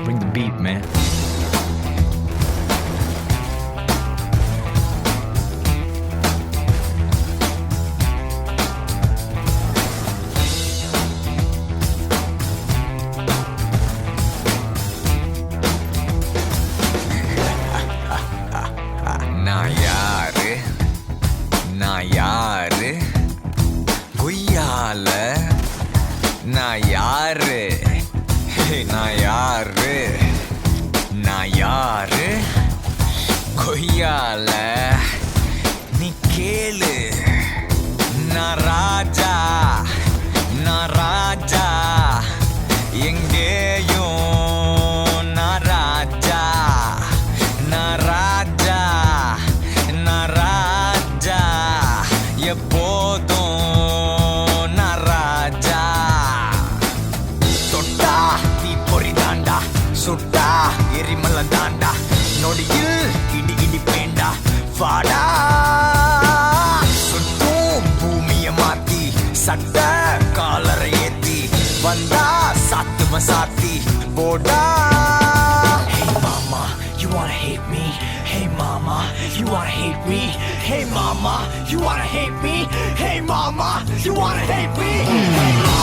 Bring the beat, man. நான் யாரு குய்யால நான் யாரு கொய்யால நீ கேளு நான் ராஜா எங்கேயும் நான் ராஜா எப்போதும் நான் ராஜா தொட்டா நீ பொறி தாண்டா சுட்டா எரிமலை தாண்டா நொடியில் இடி பேண்டா வாடா சுட்டும் பூமிய மாத்தி சட்ட காலரை ஏத்தி வந்தா சாத்தி போடா. Hey mama, you wanna hate me? Hey mama, you wanna hate me? Hey mama, you wanna hate me? Hey mama, you wanna hate me? Hey mama.